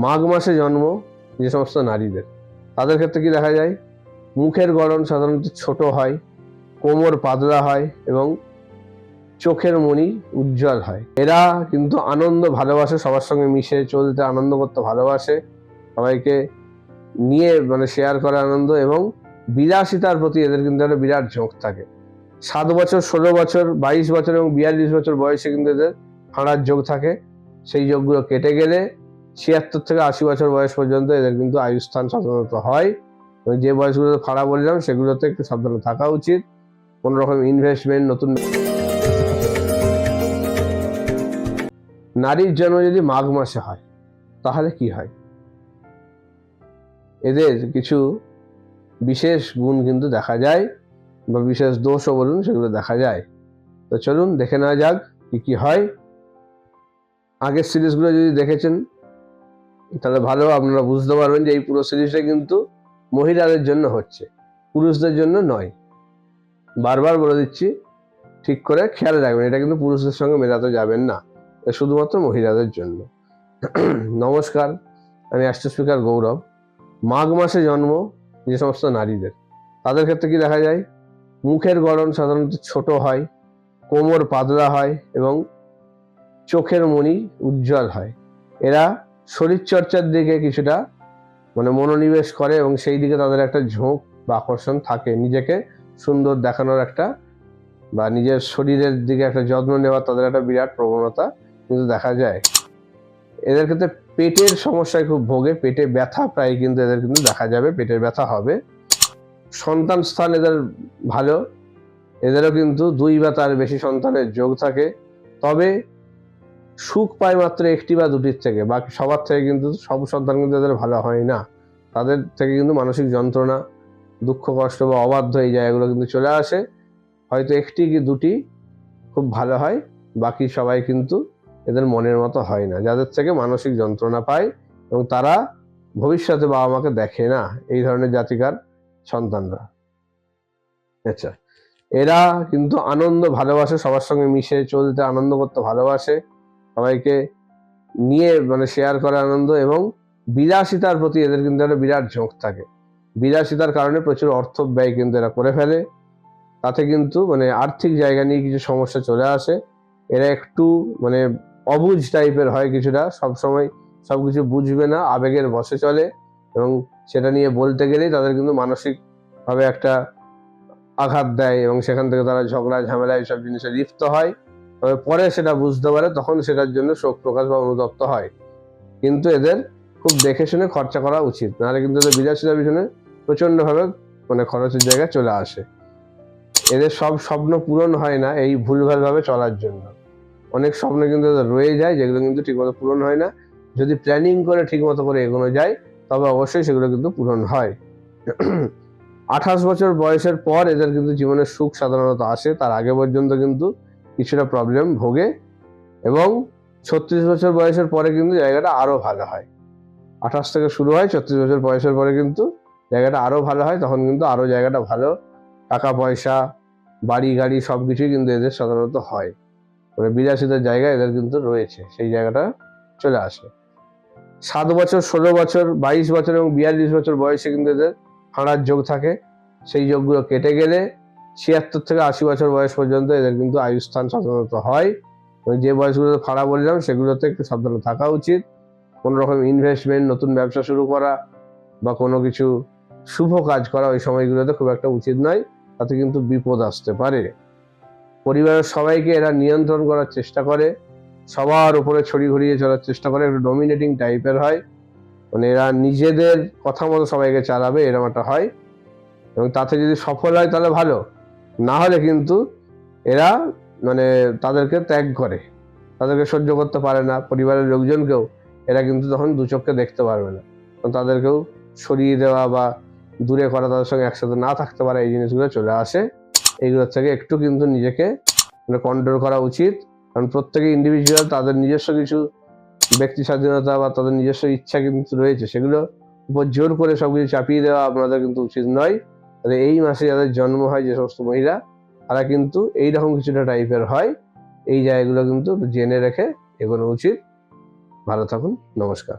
মাঘ মাসে জন্ম যে সমস্ত নারীদের, তাদের ক্ষেত্রে কি দেখা যায়? মুখের গড়ন সাধারণত ছোট হয়, কোমর পাতলা হয় এবং চোখের মণি উজ্জ্বল হয়। এরা কিন্তু আনন্দ ভালোবাসে, সবার সঙ্গে মিশে চলতে আনন্দ করতে ভালোবাসে, সবাইকে নিয়ে শেয়ার করে আনন্দ, এবং বিলাসিতার প্রতি এদের কিন্তু একটা বিরাট ঝোঁক থাকে। 7 বছর, 16 বছর, 22 বছর এবং 42 বছর বয়সে কিন্তু এদের ফাঁড়ার যোগ থাকে। সেই যোগগুলো কেটে গেলে 76 থেকে 80 বছর বয়স পর্যন্ত এদের কিন্তু আয়ুস্থান সাধারণত হয়। যে বয়সগুলোতে ফাঁড়া বললাম সেগুলোতে একটু সাবধানে থাকা উচিত। কোনো রকম ইনভেস্টমেন্ট নতুন। নারীর জন্ম যদি মাঘ মাসে হয় তাহলে কি হয়? এদের কিছু বিশেষ গুণ কিন্তু দেখা যায়, বা বিশেষ দোষও বলুন, সেগুলো দেখা যায়। তো চলুন দেখে নেওয়া যাক কি কি হয়। আগের সিরিজগুলো যদি দেখেছেন তাহলে ভালো আপনারা বুঝতে পারবেন যে এই পুরো সিরিজটা কিন্তু মহিলাদের জন্য হচ্ছে, পুরুষদের জন্য নয়। বারবার বলে দিচ্ছি, ঠিক করে খেয়াল রাখবেন, এটা কিন্তু পুরুষদের সঙ্গে মেলাতে যাবেন না, এটা শুধুমাত্র মহিলাদের জন্য। নমস্কার, আমি অ্যাস্ট্রো স্পিকার গৌরব। মাঘ মাসে জন্ম যে সমস্ত নারীদের, তাদের ক্ষেত্রে কি দেখা যায়? মুখের গড়ন সাধারণত ছোট হয়, কোমর পাতলা হয় এবং চোখের মণি উজ্জ্বল হয়। এরা শরীরচর্চার দিকে কিছুটা মনোনিবেশ করে এবং সেই দিকে তাদের একটা ঝোঁক বা আকর্ষণ থাকে, নিজেকে সুন্দর দেখানোর একটা, বা নিজের শরীরের দিকে একটা যত্ন নেওয়ার তাদের একটা বিরাট প্রবণতা কিন্তু দেখা যায়। এদের ক্ষেত্রে পেটের সমস্যায় খুব ভোগে, পেটে ব্যথা প্রায় কিন্তু এদের কিন্তু দেখা যাবে, পেটের ব্যথা হবে। সন্তান স্থান এদের ভালো, এদেরও কিন্তু 2 বা তার বেশি সন্তানের যোগ থাকে। তবে সুখ পায় মাত্র 1টি বা 2টির থেকে, বাকি সবার থেকে কিন্তু সব সন্তান কিন্তু এদের ভালো হয় না। তাদের থেকে কিন্তু মানসিক যন্ত্রণা, দুঃখ কষ্ট বা অবাধ্য এই জায়গাগুলো কিন্তু চলে আসে। হয়তো 1টি কি 2টি খুব ভালো হয়, বাকি সবাই কিন্তু এদের মনের মতো হয় না, যাদের থেকে মানসিক যন্ত্রণা পায় এবং তারা ভবিষ্যতে বাবা মাকে দেখে না, এই ধরনের জাতিকার সন্তানরা। আচ্ছা, এরা কিন্তু আনন্দ ভালোবাসে, সবার সঙ্গে মিশে চলতে আনন্দ করতে ভালোবাসে, সবাইকে নিয়ে শেয়ার করে আনন্দ, এবং বিলাসিতার প্রতি এদের কিন্তু একটা বিরাট ঝোঁক থাকে। বিলাসিতার কারণে প্রচুর অর্থ ব্যয় কিন্তু এরা করে ফেলে, তাতে কিন্তু আর্থিক জায়গা নিয়ে কিছু সমস্যা চলে আসে। এরা একটু অবুঝ টাইপের হয় কিছুটা, সবসময় সবকিছু বুঝবে না, আবেগের বশে চলে, এবং সেটা নিয়ে বলতে গেলেই তাদের কিন্তু মানসিকভাবে একটা আঘাত দেয় এবং সেখান থেকে তারা ঝগড়া ঝামেলা এইসব জিনিসে লিপ্ত হয়। তবে পরে সেটা বুঝতে পারে, তখন সেটার জন্য শোক প্রকাশ বা অনুতপ্ত হয়। কিন্তু এদের খুব দেখে শুনে খরচা করা উচিত, নাহলে কিন্তু এদের বিলাসিতার পিছনে প্রচন্ডভাবে খরচের জায়গায় চলে আসে। এদের সব স্বপ্ন পূরণ হয় না এই ভুলভাল ভাবে চলার জন্য। অনেক স্বপ্ন কিন্তু এদের রয়ে যায়, যেগুলো কিন্তু ঠিকমতো পূরণ হয় না। যদি প্ল্যানিং করে ঠিকমতো করে এগোনো যায় তবে অবশ্যই সেগুলো কিন্তু পূরণ হয়। 28 বছর বয়সের পর এদের কিন্তু জীবনের সুখ সাধারণত আসে, তার আগে পর্যন্ত কিন্তু কিছুটা প্রবলেম ভোগে, এবং 36 বছর বয়সের পরে কিন্তু জায়গাটা আরো ভালো হয়। 28 থেকে শুরু হয়, 36 বছর বয়সের পরে কিন্তু জায়গাটা আরো ভালো হয়, তখন কিন্তু আরো জায়গাটা ভালো, টাকা পয়সা, বাড়ি গাড়ি সবকিছুই কিন্তু এদের সাধারণত হয়, বিলাসিতার জায়গা এদের কিন্তু রয়েছে, সেই জায়গাটা চলে আসে। 7 বছর, 16 বছর, 22 বছর এবং 42 বছর বয়সে কিন্তু এদের ফাঁড়ার যোগ থাকে। সেই যোগগুলো কেটে গেলে 76 থেকে 80 বছর বয়স পর্যন্ত এদের কিন্তু আয়ুস্থান সাধারণত হয়। যে বয়সগুলোতে ফাঁড়া বললাম সেগুলোতে একটু সাবধানে থাকা উচিত। কোনো রকম ইনভেস্টমেন্ট, নতুন ব্যবসা শুরু করা বা কোনো কিছু শুভ কাজ করা ওই সময়গুলোতে খুব একটা উচিত নয়, তাতে কিন্তু বিপদ আসতে পারে। পরিবারের সবাইকে এরা নিয়ন্ত্রণ করার চেষ্টা করে, সবার উপরে ছড়ি ঘুরিয়ে চলার চেষ্টা করে, একটু ডমিনেটিং টাইপের হয়, এরা নিজেদের কথা মতো সবাইকে চালাবে, এরকম একটা হয়, এবং তাতে যদি সফল হয় তাহলে ভালো, না হলে কিন্তু এরা তাদেরকে ত্যাগ করে, তাদেরকে সহ্য করতে পারে না, পরিবারের লোকজনকেও এরা কিন্তু তখন দু চোখে দেখতে পারবে না, তাদেরকেও সরিয়ে দেওয়া বা দূরে করা, তাদের সঙ্গে একসাথে না থাকতে পারে, এই জিনিসগুলো চলে আসে। এইগুলোর থেকে একটু কিন্তু নিজেকে কন্ট্রোল করা উচিত, কারণ প্রত্যেকে ইন্ডিভিজুয়াল, তাদের নিজস্ব কিছু ব্যক্তি স্বাধীনতা বা তাদের নিজস্ব ইচ্ছা কিন্তু রয়েছে, সেগুলো উপর জোর করে সবকিছু চাপিয়ে দেওয়া আপনাদের কিন্তু উচিত নয়। তাহলে এই মাসে যাদের জন্ম হয় যে সমস্ত মহিলা, তারা কিন্তু এইরকম কিছুটা টাইপের হয়, এই জায়গাগুলো কিন্তু জেনে রেখে এগোনো উচিত। ভালো থাকুন, নমস্কার।